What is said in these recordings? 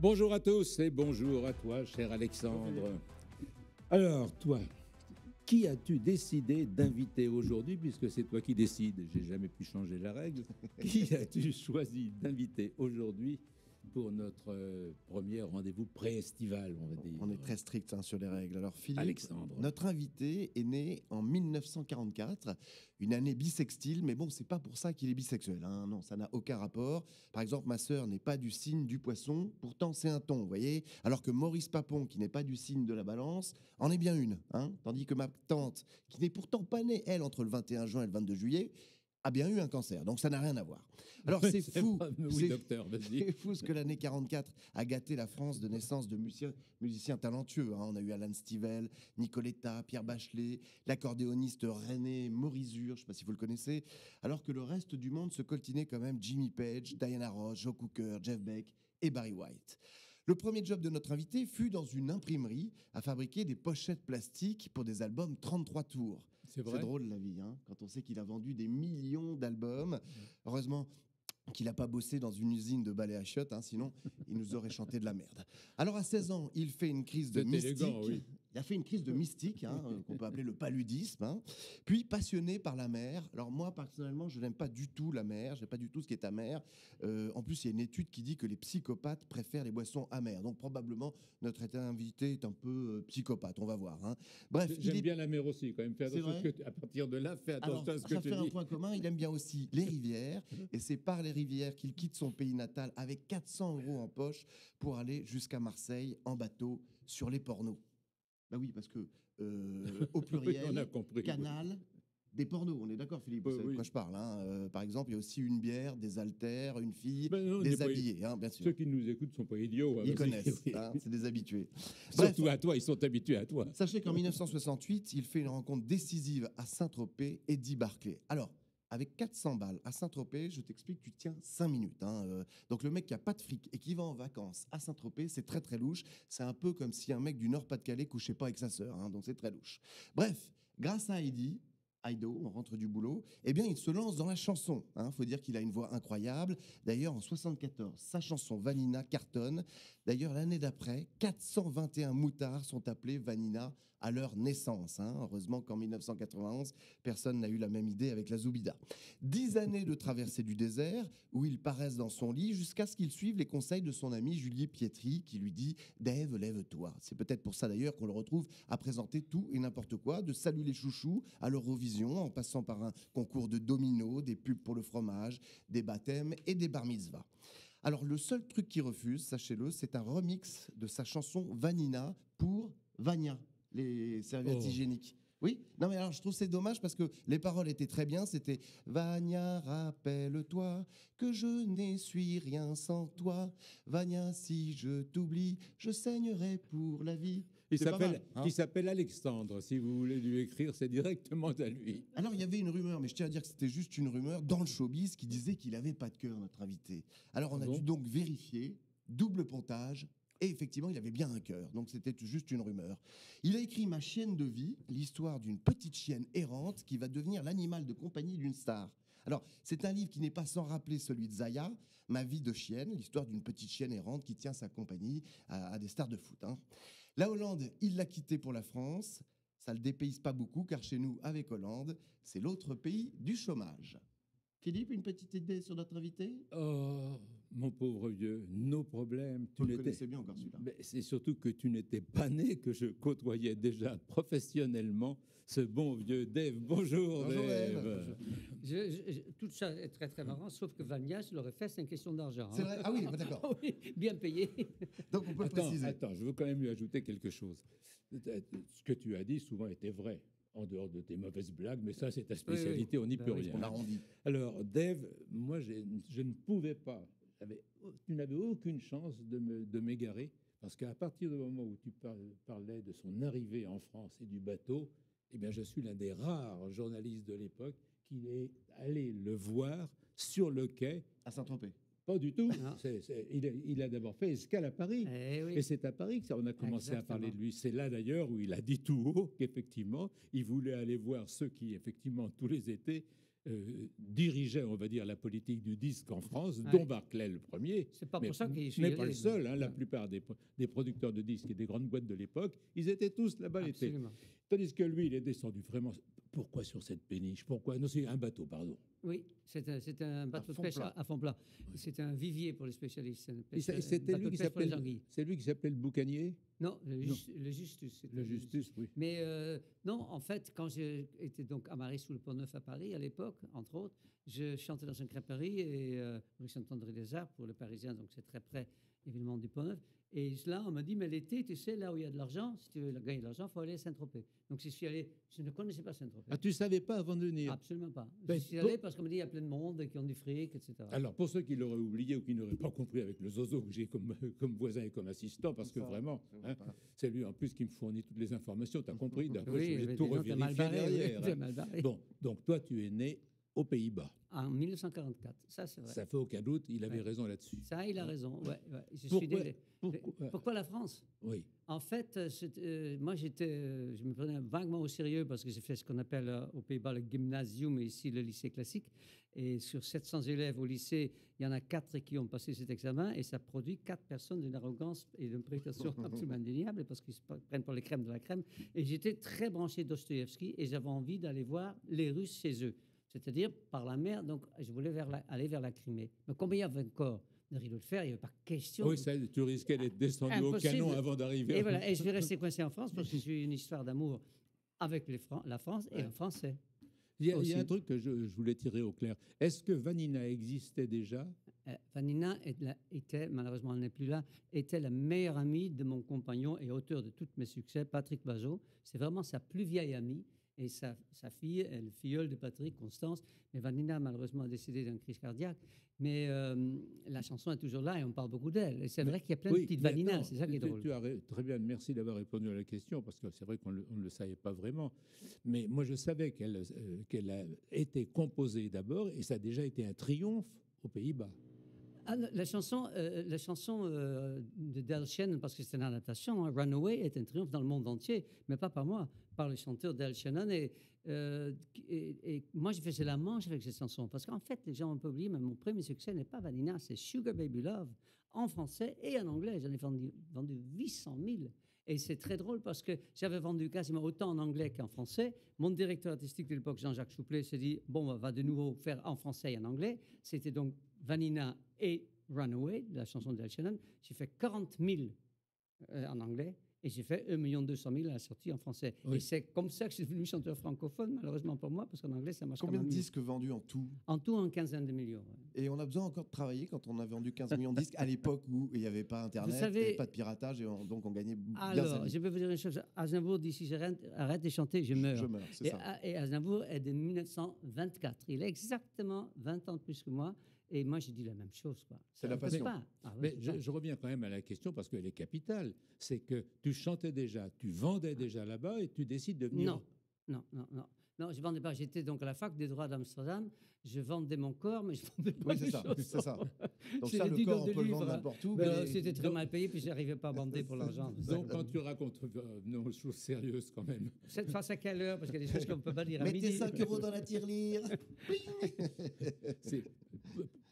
Bonjour à tous et bonjour à toi, cher Alexandre. Alors, toi, qui as-tu décidé d'inviter aujourd'hui, puisque c'est toi qui décides, j'ai jamais pu changer la règle, qui as-tu choisi d'inviter aujourd'hui pour notre premier rendez-vous pré-estival, on va dire? On est très strict sur les règles. Alors Philippe, Alexandre. notre invité est né en 1944, une année bissextile, mais bon, c'est pas pour ça qu'il est bisexuel. Hein. Non, ça n'a aucun rapport. Par exemple, ma sœur n'est pas du signe du poisson, pourtant c'est un thon, vous voyez. Alors que Maurice Papon, qui n'est pas du signe de la balance, en est bien une. Hein. Tandis que ma tante, qui n'est pourtant pas née, elle, entre le 21 juin et le 22 juillet, a bien eu un cancer, donc ça n'a rien à voir. Alors c'est fou, Oui, docteur, vas-y. c'est fou ce que l'année 44 a gâté la France de naissance de musiciens talentueux. Hein. On a eu Alan Stivell, Nicoletta, Pierre Bachelet, l'accordéoniste René Morizur, je ne sais pas si vous le connaissez, alors que le reste du monde se coltinait quand même Jimmy Page, Diana Ross, Joe Cooker, Jeff Beck et Barry White. Le premier job de notre invité fut dans une imprimerie à fabriquer des pochettes plastiques pour des albums 33 tours. C'est vrai. C'est drôle la vie, hein, quand on sait qu'il a vendu des millions d'albums. Heureusement qu'il n'a pas bossé dans une usine de balais à chiottes, hein, sinon il nous aurait chanté de la merde. Alors à 16 ans, il fait une crise de C'est mystique. élégant, oui. Il a fait une crise de mystique, hein, qu'on peut appeler le paludisme. Hein. Puis passionné par la mer. Alors moi, personnellement, je n'aime pas du tout la mer. Je n'aime pas du tout ce qui est amer. En plus, il y a une étude qui dit que les psychopathes préfèrent les boissons amères. Donc probablement, notre invité est un peu psychopathe. On va voir. Hein. Bref, J'aime bien la mer aussi, quand même. Fais attention à, à partir de là, fais attention alors, à ce que ça tu fait un dis. point commun. Il aime bien aussi les rivières. Et c'est par les rivières qu'il quitte son pays natal avec 400 € en poche pour aller jusqu'à Marseille en bateau sur les pornos. Bah oui, parce que au pluriel, Oui, on a compris. canal, des pornos. On est d'accord, Philippe, vous savez de quoi je parle. Hein. Par exemple, il y a aussi une bière, des haltères, une fille, Ben non, des habillés, hein, bien sûr. Ceux qui nous écoutent ne sont pas idiots. Hein, Ils vas-y. connaissent, Oui. hein, c'est des habitués. Surtout à toi, ils sont habitués à toi. Sachez qu'en 1968, il fait une rencontre décisive à Saint-Tropez, Eddie Barclay. Alors, avec 400 balles à Saint-Tropez, je t'explique, tu tiens 5 minutes. Hein. Donc le mec qui a pas de fric et qui va en vacances à Saint-Tropez, c'est très très louche. C'est un peu comme si un mec du Nord-Pas-de-Calais couchait pas avec sa sœur. Hein. Donc c'est très louche. Bref, grâce à Eddie, Aido, on rentre du boulot, eh bien il se lance dans la chanson. Hein. Faut dire qu'il a une voix incroyable. D'ailleurs, en 74, sa chanson Vanina cartonne. D'ailleurs, l'année d'après, 421 moutards sont appelés Vanina à leur naissance. Hein. Heureusement qu'en 1991, personne n'a eu la même idée avec la Zoubida. 10 années de traversée du désert, où il paraisse dans son lit, jusqu'à ce qu'il suive les conseils de son ami Julie Pietri, qui lui dit « Dave, lève-toi ». C'est peut-être pour ça d'ailleurs qu'on le retrouve à présenter tout et n'importe quoi, de Salut les chouchous à l'Eurovision, en passant par un concours de dominos, des pubs pour le fromage, des baptêmes et des bar mitzvahs. Alors le seul truc qu'il refuse, sachez-le, c'est un remix de sa chanson Vanina pour Vania, les serviettes hygiéniques. Oui, non mais alors je trouve c'est dommage parce que les paroles étaient très bien, c'était « Vania, rappelle-toi que je n'essuie rien sans toi. Vania, si je t'oublie, je saignerai pour la vie. » Il s'appelle Alexandre. Si vous voulez lui écrire, c'est directement à lui. Alors, il y avait une rumeur, mais je tiens à dire que c'était juste une rumeur dans le showbiz qui disait qu'il n'avait pas de cœur, notre invité. Alors, on a dû donc vérifier, double pontage, et effectivement, il avait bien un cœur. Donc, c'était juste une rumeur. Il a écrit Ma chienne de vie, l'histoire d'une petite chienne errante qui va devenir l'animal de compagnie d'une star. Alors, c'est un livre qui n'est pas sans rappeler celui de Zaya, Ma vie de chienne, l'histoire d'une petite chienne errante qui tient sa compagnie à des stars de foot. Hein. La Hollande, il l'a quitté pour la France. Ça ne le dépayse pas beaucoup, car chez nous, avec Hollande, c'est l'autre pays du chômage. Philippe, une petite idée sur notre invité? Oh, mon pauvre vieux, nos problèmes. Vous le connaissez bien encore celui-là. Mais c'est surtout que tu n'étais pas né, que je côtoyais déjà professionnellement ce bon vieux Dave. Bonjour, Bonjour, Dave. Tout ça est très très marrant, sauf que Vania, je l'aurais fait, c'est une question d'argent. C'est vrai? Ah oui, d'accord. Oui, bien payé. Donc on peut le préciser. Attends, je veux quand même lui ajouter quelque chose. Ce que tu as dit souvent était vrai, en dehors de tes mauvaises blagues, mais ça c'est ta spécialité, on n'y peut rien. On arrondit. Alors, Dave, moi je ne pouvais pas, tu n'avais aucune chance de m'égarer, parce qu'à partir du moment où tu parlais de son arrivée en France et du bateau, eh bien, je suis l'un des rares journalistes de l'époque qui est allé le voir sur le quai. À Saint-Tropez. Pas du tout. Il a d'abord fait escale à Paris. Oui. Et c'est à Paris qu'on a commencé à parler de lui. C'est là d'ailleurs où il a dit tout haut qu'effectivement, il voulait aller voir ceux qui, effectivement, tous les étés, dirigeait, on va dire, la politique du disque en France, Ouais. dont Barclay le premier. C'est pas Mais, pour ça qu'il mais pas le seul. La Ouais. plupart des producteurs de disques et des grandes boîtes de l'époque, ils étaient tous là-bas l'été. Absolument. Tandis que lui, il est descendu vraiment. Pourquoi sur cette péniche? Pourquoi? Non, c'est un bateau, pardon. Oui, c'est un bateau de fond pêche plat. à fond plat. C'est un vivier pour les spécialistes. C'est un Et pêche- c'était bateau lui de qui pêche pour les s'appelait. anguilles. C'est lui qui s'appelait le boucanier. Non, le Justus. c'était Le Justus, oui. Mais non, en fait, quand j'étais donc à Marie sous le Pont-Neuf à Paris, à l'époque, entre autres, je chantais dans une crêperie et rue Saint-André-des-Arts pour le Parisien, donc c'est très près évidemment du Pont-Neuf. Et là, on m'a dit, mais l'été, tu sais, là où il y a de l'argent, si tu veux gagner de l'argent, il faut aller à Saint-Tropez. Donc je suis allé, je ne connaissais pas Saint-Tropez. Ah, tu savais pas avant de venir? Absolument pas. Ben, Je suis allé parce qu'on m'a dit, il y a plein de monde qui ont du fric, etc. Alors, pour ceux qui l'auraient oublié ou qui n'auraient pas compris avec le zozo que j'ai comme voisin et comme assistant, parce que Ça, vraiment, je vois hein, pas. c'est lui en plus qui me fournit toutes les informations, tu as compris? D'après, Oui, je vais mais tout dis donc, t'es mal revérifier barré, oui, derrière. t'es Hein. mal barré. Bon, donc toi, tu es né aux Pays-Bas. En 1944, ça c'est vrai. Ça fait aucun doute, il avait Ouais. raison là-dessus. Ça, il a raison. Ouais, ouais. Je suis Pourquoi, délé- pourquoi- Pourquoi la France? Oui, En fait, moi, je me prenais vaguement au sérieux parce que j'ai fait ce qu'on appelle aux Pays-Bas le gymnasium et ici le lycée classique. Et sur 700 élèves au lycée, il y en a 4 qui ont passé cet examen et ça produit 4 personnes d'une arrogance et d'une prétention absolument indéniable parce qu'ils se prennent pour les crèmes de la crème. Et j'étais très branché Dostoïevski et j'avais envie d'aller voir les Russes chez eux, c'est-à-dire par la mer. Donc, je voulais aller vers la Crimée. Mais combien il y avait encore de rideaux de fer? Il n'y avait pas question. oui ça, tu risquais d'être descendu au Impossible. canon avant d'arriver. Et voilà, et je vais rester coincé en France parce que j'ai une histoire d'amour avec la France et un Français. Il y a aussi. un truc que je voulais tirer au clair. Est-ce que Vanina existait déjà? Vanina était, malheureusement elle n'est plus là, était la meilleure amie de mon compagnon et auteur de tous mes succès, Patrick Bazot. C'est vraiment sa plus vieille amie. Et sa fille, elle est filleule de Patrick, Constance. Mais Vanina, malheureusement, a décédé d'une crise cardiaque. Mais la chanson est toujours là et on parle beaucoup d'elle. Et c'est vrai qu'il y a plein de petites mais Vanina, attends, c'est ça qui est drôle. Tu as très bien, merci d'avoir répondu à la question, parce que c'est vrai qu'on ne le savait pas vraiment. Mais moi, je savais qu'elle a été composée d'abord, et ça a déjà été un triomphe aux Pays-Bas. Ah, la chanson de Del Shannon, parce que c'est une adaptation, hein, Runaway est un triomphe dans le monde entier, mais pas par moi, par le chanteur Del Shannon. Et moi, j'ai fait la manche avec cette chanson, parce qu'en fait, les gens ont pas oublié, mais mon premier succès n'est pas Vanina, c'est Sugar Baby Love, en français et en anglais. J'en ai vendu 800 000. Et c'est très drôle parce que j'avais vendu quasiment autant en anglais qu'en français. Mon directeur artistique de l'époque, Jean-Jacques Chouplet, s'est dit, bon, on va de nouveau faire en français et en anglais. C'était donc Vanina et Runaway, la chanson de Del Shannon. J'ai fait 40 000 en anglais et j'ai fait 1 200 000 à la sortie en français. Oui. Et c'est comme ça que je suis devenu chanteur francophone, malheureusement pour moi, parce qu'en anglais, ça marche Combien quand de même mieux. disques vendus en tout? En tout, en quinzaine de millions. Ouais. Et on a besoin encore de travailler quand on a vendu 15 millions de disques à l'époque où il n'y avait pas Internet, Vous savez- il n'y avait pas de piratage, et donc on gagnait bien sa Alors, vie. je peux vous dire une chose. Aznavour, d'ici arrête de chanter, je meurs. Je meurs, c'est ça. Et Aznavour est de 1924. Il a exactement 20 ans de plus que moi. Et moi, j'ai dit la même chose. Quoi. C'est la Ça, on peut passion. pas. Ah, Mais ouais, c'est ça. je reviens quand même à la question, parce qu'elle est capitale. C'est que tu chantais déjà, tu vendais déjà là-bas, et tu décides de venir. Non, non, non, non. Non, je ne vendais pas. J'étais donc à la fac des droits d'Amsterdam. Je vendais mon corps, mais je ne vendais pas Oui, c'est les ça, chansons. c'est ça. Donc C'est ça, les le 10 corps, on de peut le vendre livres, hein. n'importe où. Mais mais- c'était très mal payé, puis je n'arrivais pas à bander pour l'argent. Donc, quand tu racontes, non, chose sérieuse quand même. Cette face à quelle heure? Parce qu'il y a des choses qu'on ne peut pas dire à Mettez midi. 5 € dans la tirelire. C'est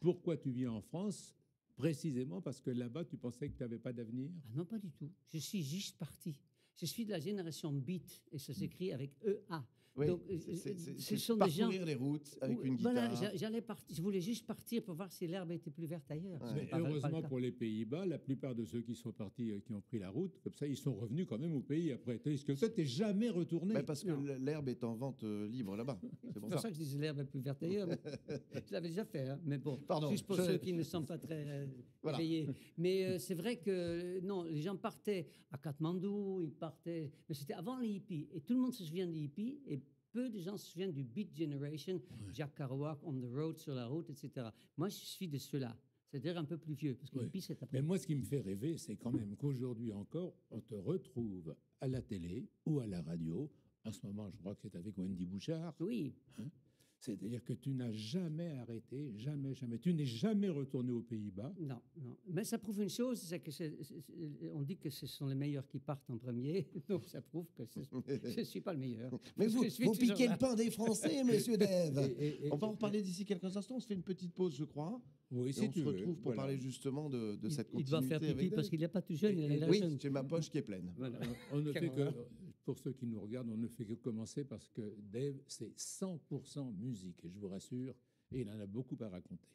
pourquoi tu viens en France? Précisément parce que là-bas, tu pensais que tu n'avais pas d'avenir? Ah non, pas du tout. Je suis juste parti. Je suis de la génération Beat et ça s'écrit avec EA. Oui, Donc, c'est ce sont des gens. parcourir les routes avec une Voilà, guitare. je voulais juste partir pour voir si l'herbe était plus verte ailleurs. Ouais. Ce Mais n'est pas le heureusement cas. pour les Pays-Bas, la plupart de ceux qui sont partis, qui ont pris la route, comme ça, ils sont revenus quand même au pays après. Tandis que toi, tu n'es jamais retourné. Mais parce que Non. l'herbe est en vente libre là-bas. C'est C'est pour pour ça. ça que je disais l'herbe est plus verte ailleurs. mais je l'avais déjà fait, hein, mais bon, Pardon, juste pour je- ceux qui ne sont pas très Voilà. éveillés. Mais c'est vrai que non, les gens partaient à Katmandou, ils partaient, mais c'était avant les hippies. Et tout le monde se souvient des hippies, et peu de gens se souviennent du Beat Generation, Jack Kerouac, On the Road, sur la route, etc. Moi, je suis de ceux-là, c'est-à-dire un peu plus vieux, parce que Oui. les hippies, c'est après. Mais moi, ce qui me fait rêver, c'est quand même qu'aujourd'hui encore, on te retrouve à la télé ou à la radio. En ce moment, je crois que c'est avec Wendy Bouchard. Oui, C'est-à-dire que tu n'as jamais arrêté, jamais, jamais. Tu n'es jamais retourné aux Pays-Bas. Non, non. Mais ça prouve une chose, c'est que on dit que ce sont les meilleurs qui partent en premier, donc ça prouve que je ne suis pas le meilleur. Mais Parce vous, que je suis vous toujours piquez là. le pain des Français, monsieur Dave. Et- On va en reparler d'ici quelques instants. On se fait une petite pause, je crois. Oui, Et si on tu se veux. retrouve pour Voilà. parler justement de cette Il doit continuité faire pipi avec parce Dave. qu'il n'est pas tout jeune, il est là Oui, jeune. j'ai ma poche qui est pleine. Voilà. On ne fait que, Carrément. pour ceux qui nous regardent, on ne fait que commencer parce que Dave, c'est 100% musique, et je vous rassure, et il en a beaucoup à raconter.